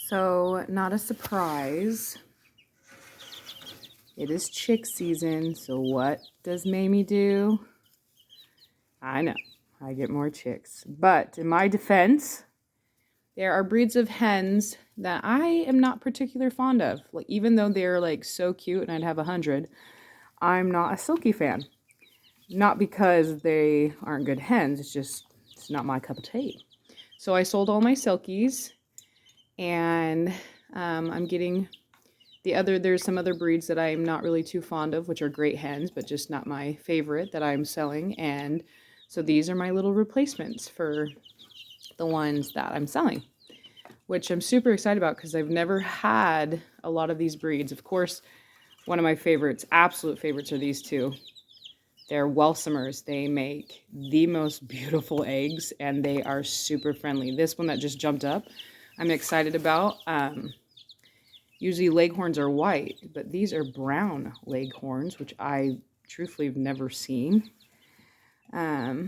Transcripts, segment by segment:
So, not a surprise. It is chick season, so what does Mamie do? I know, I get more chicks. But in my defense, there are breeds of hens that I am not particularly fond of. Like, even though they're like so cute and I'd have 100, I'm not a silky fan. Not because they aren't good hens, it's not my cup of tea. So I sold all my silkies, and I'm getting there's some other breeds that I'm not really too fond of, which are great hens, but just not my favorite that I'm selling. And so these are my little replacements for the ones that I'm selling, which I'm super excited about because I've never had a lot of these breeds. Of course, one of my favorites, absolute favorites, are these two. They're Welsumers. They make the most beautiful eggs, and they are super friendly. This one that just jumped up, I'm excited about. Usually leghorns are white, but these are brown leghorns, which I truthfully have never seen. I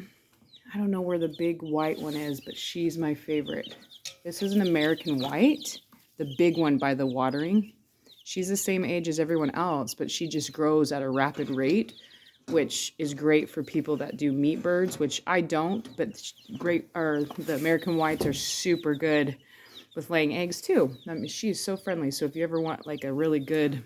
don't know where the big white one is, but she's my favorite. This is an American white, the big one by the watering. She's the same age as everyone else, but she just grows at a rapid rate, which is great for people that do meat birds, which I don't, but the American whites are super good with laying eggs too. I mean, she's so friendly. So if you ever want like a really good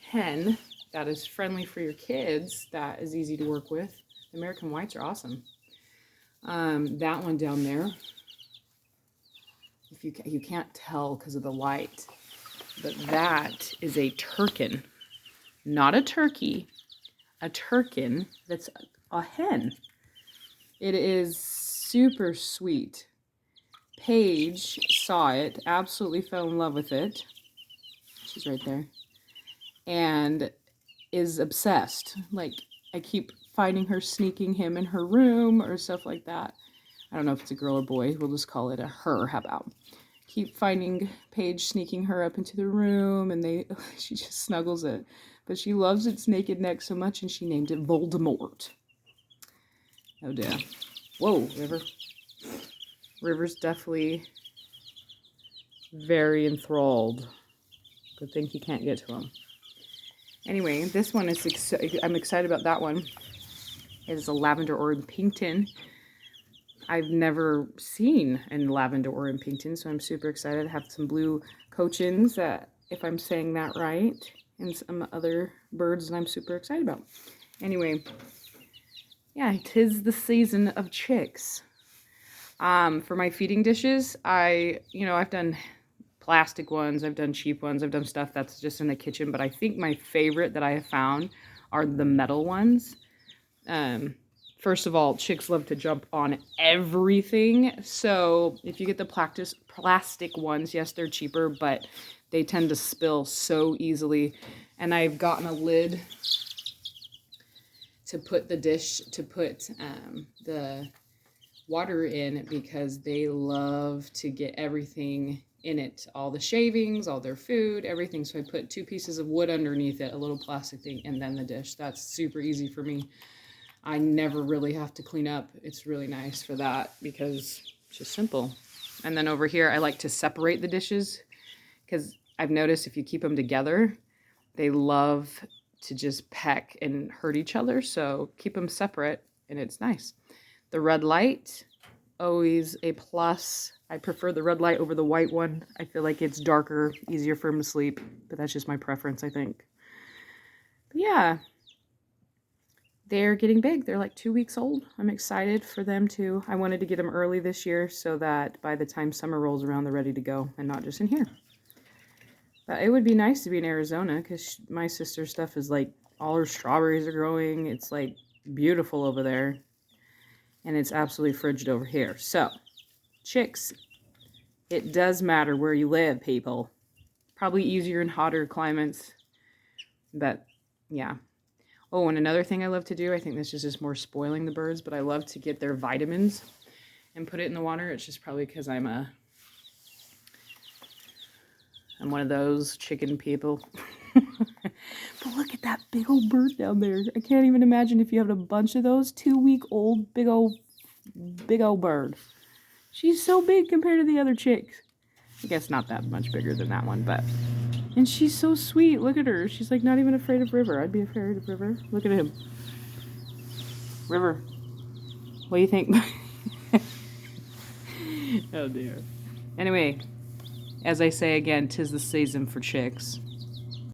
hen that is friendly for your kids, that is easy to work with, the American whites are awesome. That one down there, if you can't tell because of the light, but that is a Turkin, not a turkey, a Turkin that's a hen. It is super sweet. Paige saw it, absolutely fell in love with it. She's right there. And is obsessed. Like, I keep finding her sneaking him in her room or stuff like that. I don't know if it's a girl or boy. We'll just call it a her. How about? Keep finding Paige sneaking her up into the room, and she just snuggles it. But she loves its naked neck so much, and she named it Voldemort. Oh dear. Whoa, River. River's definitely very enthralled. Good thing he can't get to him. Anyway, this one is, I'm excited about that one. It is a lavender or in Pinkton. I've never seen a lavender or in Pinkton, so I'm super excited. I have some blue cochins, if I'm saying that right, and some other birds that I'm super excited about. Anyway, yeah, 'tis the season of chicks. For my feeding dishes, I've done plastic ones, I've done cheap ones, I've done stuff that's just in the kitchen, but I think my favorite that I have found are the metal ones. First of all, chicks love to jump on everything, so if you get the plastic ones, yes, they're cheaper, but they tend to spill so easily. And I've gotten a lid to put the water in because they love to get everything in it, all the shavings, all their food, everything. So I put 2 pieces of wood underneath it, a little plastic thing, and then the dish. That's super easy for me. I never really have to clean up. It's really nice for that because it's just simple. And then over here, I like to separate the dishes because I've noticed if you keep them together, they love to just peck and hurt each other. So keep them separate and it's nice. The red light, always a plus. I prefer the red light over the white one. I feel like it's darker, easier for him to sleep, but that's just my preference, I think. But yeah, they're getting big. They're like 2 weeks old. I'm excited for them too. I wanted to get them early this year so that by the time summer rolls around, they're ready to go and not just in here. But it would be nice to be in Arizona because my sister's stuff is like all her strawberries are growing. It's like beautiful over there. And it's absolutely frigid over here. So, chicks, it does matter where you live, people. Probably easier in hotter climates. But, yeah. Oh, and another thing I love to do, I think this is just more spoiling the birds, but I love to get their vitamins and put it in the water. It's just probably because I'm one of those chicken people. But look at that big old bird down there. I can't even imagine if you have a bunch of those 2-week-old big old bird. She's so big compared to the other chicks. I guess not that much bigger than that one, but... And she's so sweet. Look at her. She's like not even afraid of River. I'd be afraid of River. Look at him. River. What do you think? Oh dear. Anyway, as I say again, 'tis the season for chicks.